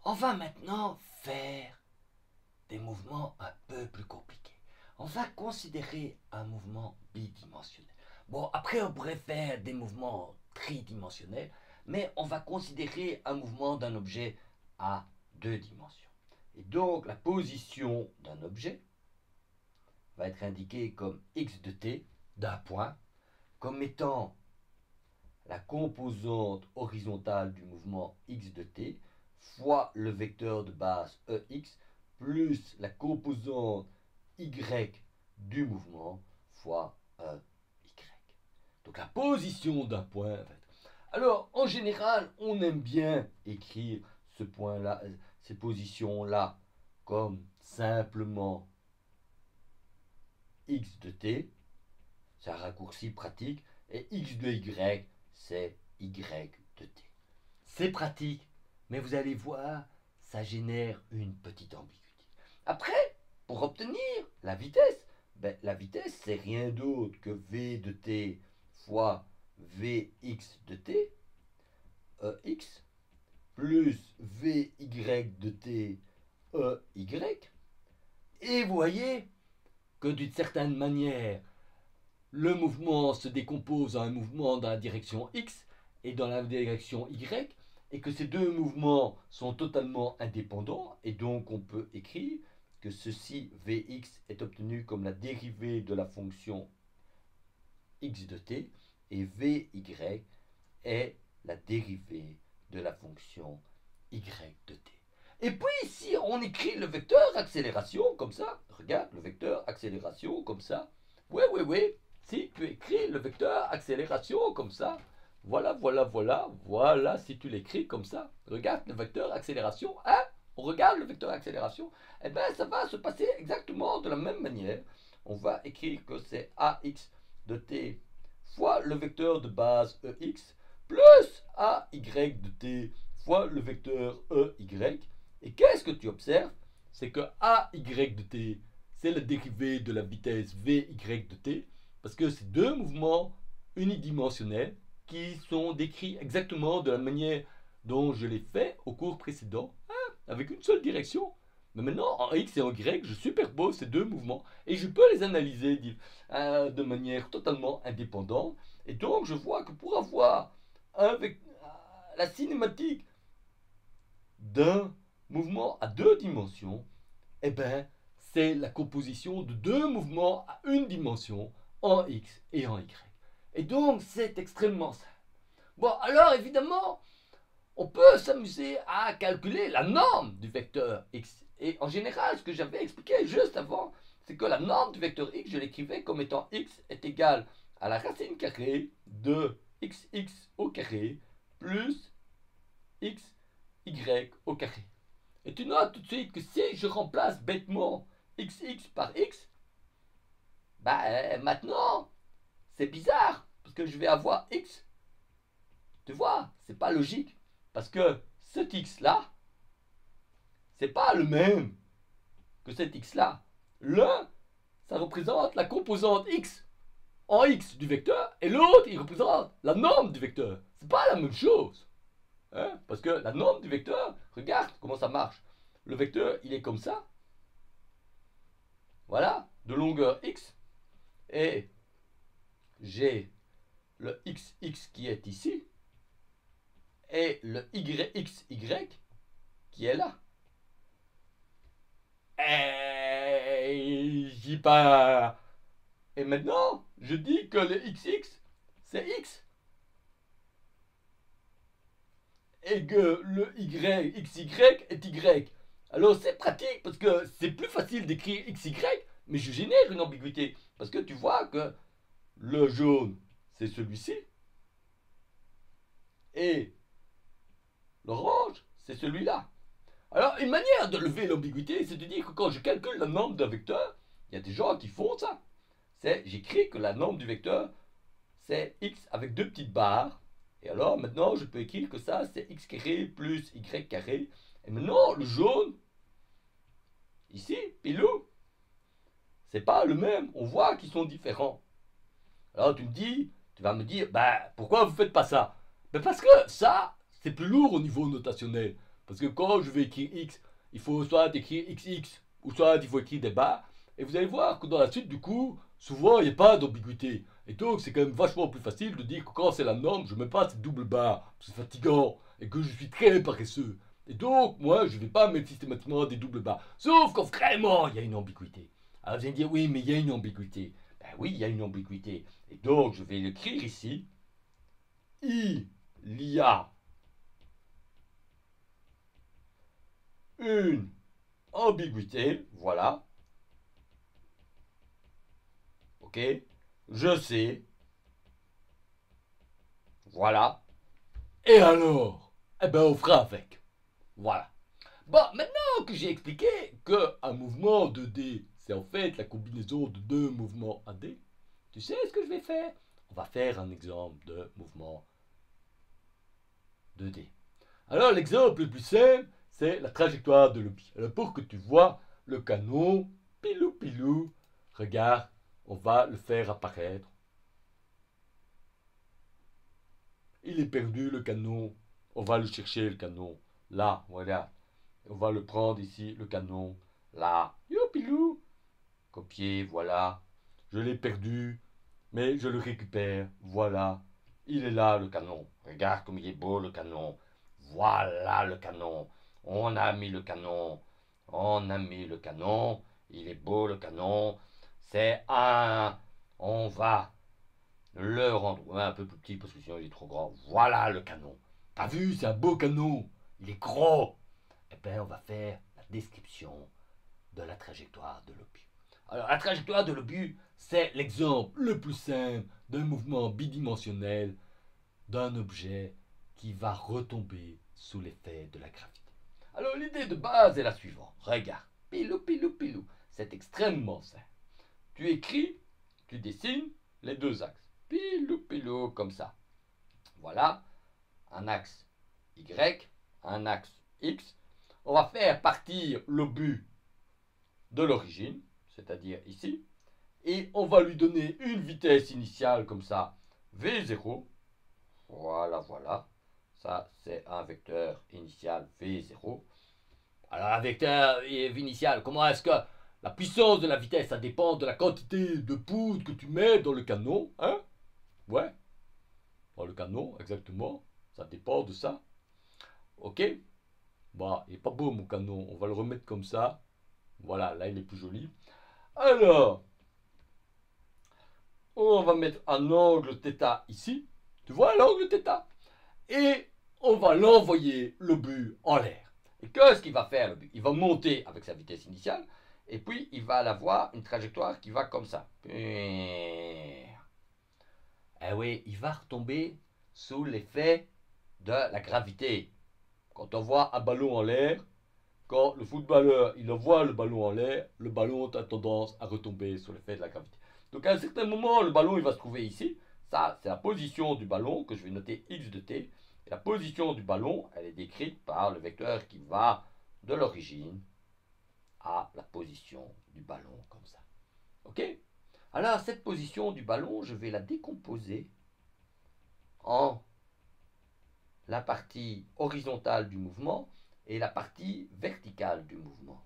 On va maintenant faire des mouvements un peu plus compliqués. On va considérer un mouvement bidimensionnel. Bon, après on pourrait faire des mouvements tridimensionnels, mais on va considérer un mouvement d'un objet à deux dimensions. Et donc la position d'un objet va être indiquée comme x de t d'un point, comme étant la composante horizontale du mouvement x de t fois le vecteur de base ex plus la composante y du mouvement fois y. Donc la position d'un point va être... Alors en général, on aime bien écrire ce point-là, ces positions-là comme simplement x de t, c'est un raccourci pratique, et x de y, c'est y de t. C'est pratique, mais vous allez voir, ça génère une petite ambiguïté. Après, pour obtenir la vitesse, la vitesse, c'est rien d'autre que v de t fois vx de t, ex, plus vy de t, ey. Et vous voyez que d'une certaine manière, le mouvement se décompose en un mouvement dans la direction x et dans la direction y, et que ces deux mouvements sont totalement indépendants, et donc on peut écrire que ceci, Vx, est obtenu comme la dérivée de la fonction x de t, et Vy est la dérivée de la fonction y de t. Et puis, si on écrit le vecteur accélération comme ça, regarde le vecteur accélération comme ça, oui, si tu écris le vecteur accélération comme ça, voilà, si tu l'écris comme ça, regarde le vecteur accélération, hein, on regarde le vecteur accélération, et bien ça va se passer exactement de la même manière. On va écrire que c'est ax de t fois le vecteur de base ex plus ay de t fois le vecteur ey. Et qu'est-ce que tu observes? C'est que ay de t, c'est la dérivée de la vitesse vy de t, parce que c'est deux mouvements unidimensionnels qui sont décrits exactement de la manière dont je l'ai fait au cours précédent, hein, avec une seule direction. Mais maintenant, en x et en y, je superpose ces deux mouvements et je peux les analyser de manière totalement indépendante. Et donc, je vois que pour avoir la cinématique d'un mouvement à deux dimensions, eh ben, c'est la composition de deux mouvements à une dimension en x et en y. Et donc, c'est extrêmement simple. Bon, alors évidemment, on peut s'amuser à calculer la norme du vecteur x. Et en général, ce que j'avais expliqué juste avant, c'est que la norme du vecteur x, je l'écrivais comme étant x est égal à la racine carrée de xx au carré plus xy au carré. Et tu notes tout de suite que si je remplace bêtement xx par x, maintenant, c'est bizarre, parce que je vais avoir x. Tu vois, c'est pas logique, parce que cet x-là, c'est pas le même que cet x-là. L'un, ça représente la composante x en x du vecteur, et l'autre, il représente la norme du vecteur. C'est pas la même chose. Hein? Parce que la norme du vecteur, regarde comment ça marche. Le vecteur, il est comme ça. Voilà, de longueur x. Et j'ai le xx qui est ici. Et le yxy qui est là. Et j'y pas. Et maintenant, je dis que le xx, c'est x. Et que le xy est y. Alors c'est pratique parce que c'est plus facile d'écrire xy, mais je génère une ambiguïté. Parce que tu vois que le jaune, c'est celui-ci. Et l'orange, c'est celui-là. Alors, une manière de lever l'ambiguïté, c'est de dire que quand je calcule la norme d'un vecteur, il y a des gens qui font ça. J'écris que la norme du vecteur, c'est x avec deux petites barres. Et alors, maintenant, je peux écrire que ça, c'est x carré plus y carré. Et maintenant, le jaune, ici, pilou, c'est pas le même. On voit qu'ils sont différents. Alors, tu vas me dire, pourquoi vous faites pas ça? Parce que ça, c'est plus lourd au niveau notationnel. Parce que quand je vais écrire x, il faut soit écrire xx, ou soit il faut écrire des barres. Et vous allez voir que dans la suite, du coup, souvent, il n'y a pas d'ambiguïté. Et donc, c'est quand même vachement plus facile de dire que quand c'est la norme, je ne mets pas cette double barre. C'est fatigant. Et que je suis très paresseux. Et donc, moi, je ne vais pas mettre systématiquement des doubles barres. Sauf quand vraiment, il y a une ambiguïté. Alors, vous allez me dire, oui, mais il y a une ambiguïté. Ben oui, il y a une ambiguïté. Et donc, je vais l'écrire ici. Il y a une ambiguïté. Voilà. Ok. Je sais. Voilà. Et alors? Eh ben, on fera avec. Voilà. Bon, maintenant que j'ai expliqué qu'un mouvement 2D, c'est en fait la combinaison de deux mouvements AD, tu sais ce que je vais faire? On va faire un exemple de mouvement 2D. Alors, l'exemple le plus simple, c'est la trajectoire de l'objet. Alors, pour que tu vois le canon, pilou pilou, regarde, on va le faire apparaître. Il est perdu le canon, on va le chercher le canon. Là, voilà. On va le prendre ici, le canon. Là, youpilou. Copier, voilà. Je l'ai perdu, mais je le récupère. Voilà. Il est là, le canon. Regarde comme il est beau, le canon. Voilà le canon. On a mis le canon. On a mis le canon. Il est beau, le canon. C'est un... On va le rendre un peu plus petit parce que sinon il est trop grand. Voilà le canon. T'as vu, c'est un beau canon. Il est gros. Eh bien, on va faire la description de la trajectoire de l'obus. Alors, la trajectoire de l'obus, c'est l'exemple le plus simple d'un mouvement bidimensionnel d'un objet qui va retomber sous l'effet de la gravité. Alors, l'idée de base est la suivante. Regarde, pilou, pilou, pilou. C'est extrêmement simple. Tu écris, tu dessines les deux axes. Pilou, pilou, comme ça. Voilà, un axe Y, un axe X. On va faire partir l'obus de l'origine, c'est-à-dire ici, et on va lui donner une vitesse initiale comme ça, V0. Voilà, voilà. Ça, c'est un vecteur initial V0. Alors, un vecteur initial, comment est-ce que la puissance de la vitesse, ça dépend de la quantité de poudre que tu mets dans le canon, hein? Ouais, dans le canon, exactement. Ça dépend de ça. Ok? Bah, il n'est pas beau mon canon. On va le remettre comme ça. Voilà, là il est plus joli. Alors, on va mettre un angle θ ici. Tu vois l'angle θ? Et on va l'envoyer le but en l'air. Et qu'est-ce qu'il va faire le but? Il va monter avec sa vitesse initiale. Et puis il va avoir une trajectoire qui va comme ça. Eh oui, il va retomber sous l'effet de la gravité. Quand on voit un ballon en l'air, quand le footballeur il envoie le ballon en l'air, le ballon a tendance à retomber sous l'effet de la gravité. Donc à un certain moment, le ballon il va se trouver ici. Ça, c'est la position du ballon que je vais noter x de t. Et la position du ballon, elle est décrite par le vecteur qui va de l'origine à la position du ballon, comme ça. Ok? Alors cette position du ballon, je vais la décomposer en la partie horizontale du mouvement et la partie verticale du mouvement.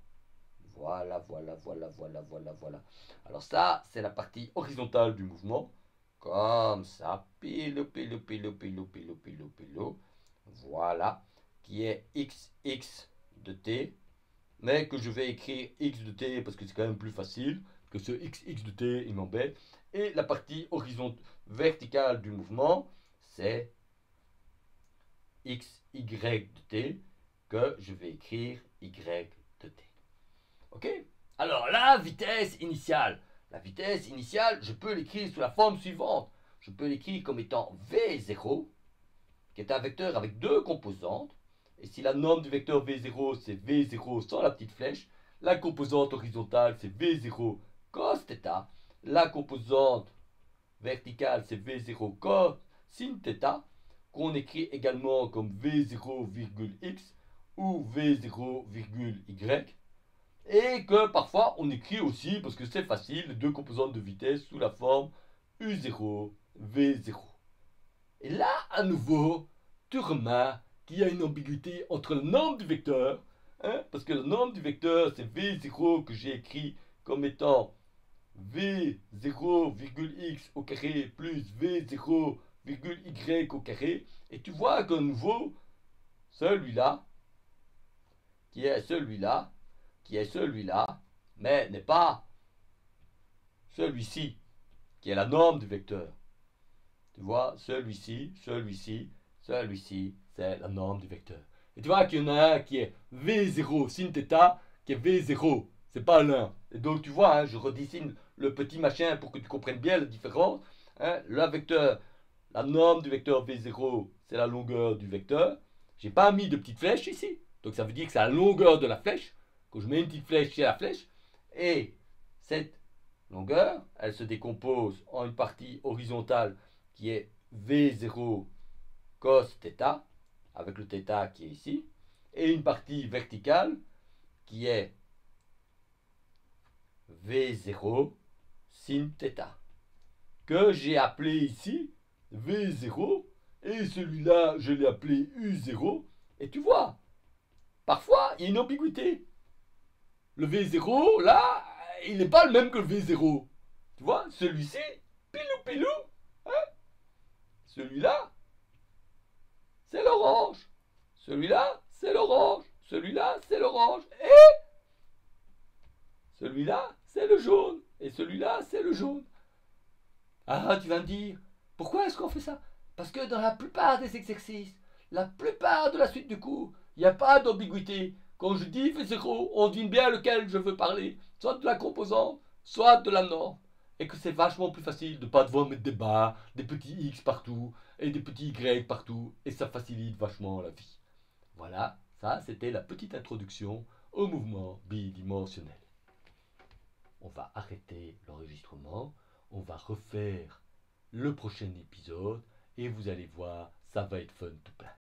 Voilà, voilà, voilà, voilà, voilà, voilà. Alors ça, c'est la partie horizontale du mouvement. Comme ça. Pilo, pilo, pilo, pilo, pilo, pilo, pilo. Voilà. Qui est xx de t. Mais que je vais écrire x de t parce que c'est quand même plus facile. Que ce xx de t, il m'embête. Et la partie horizontale verticale du mouvement, c'est x, y de t, que je vais écrire y de t. Ok? Alors, la vitesse initiale. La vitesse initiale, je peux l'écrire sous la forme suivante. Je peux l'écrire comme étant V0, qui est un vecteur avec deux composantes. Et si la norme du vecteur V0, c'est V0 sans la petite flèche, la composante horizontale, c'est V0 cos θ. La composante verticale, c'est V0 cos sin θ, qu'on écrit également comme V0,x ou V0,y. Et que parfois on écrit aussi, parce que c'est facile, les deux composantes de vitesse sous la forme U0, V0. Et là, à nouveau, tu remarques qu'il y a une ambiguïté entre la norme du vecteur, hein, parce que la norme du vecteur, c'est V0 que j'ai écrit comme étant V0,x au carré plus V0,y au carré. Et tu vois qu'à nouveau, celui-là, qui est celui-là, mais n'est pas celui-ci, qui est la norme du vecteur. Tu vois, celui-ci, c'est la norme du vecteur. Et tu vois qu'il y en a un qui est V0 sin θ, qui est V0, c'est pas l'un. Et donc tu vois, hein, je redessine le petit machin pour que tu comprennes bien la différence. Hein, le vecteur, la norme du vecteur V0, c'est la longueur du vecteur. J'ai pas mis de petite flèche ici, donc ça veut dire que c'est la longueur de la flèche. Quand je mets une petite flèche chez la flèche, et cette longueur, elle se décompose en une partie horizontale qui est V0 cos θ, avec le θ qui est ici, et une partie verticale qui est V0 sin θ, que j'ai appelé ici V0, et celui-là, je l'ai appelé U0, et tu vois, parfois, il y a une ambiguïté. Le V0, là, il n'est pas le même que le V0. Tu vois, celui-ci, pilou pilou, hein, celui-là, c'est l'orange. Celui-là, c'est l'orange. Celui-là, c'est l'orange. Et celui-là, c'est le jaune. Et celui-là, c'est le jaune. Ah, tu vas me dire, pourquoi est-ce qu'on fait ça? Parce que dans la plupart des exercices, la plupart de la suite du cours, il n'y a pas d'ambiguïté. Quand je dis V0, on devine bien lequel je veux parler. Soit de la composante, soit de la norme. Et que c'est vachement plus facile de ne pas devoir mettre des barres, des petits X partout, et des petits Y partout. Et ça facilite vachement la vie. Voilà, ça c'était la petite introduction au mouvement bidimensionnel. On va arrêter l'enregistrement, on va refaire le prochain épisode et vous allez voir, ça va être fun tout plein.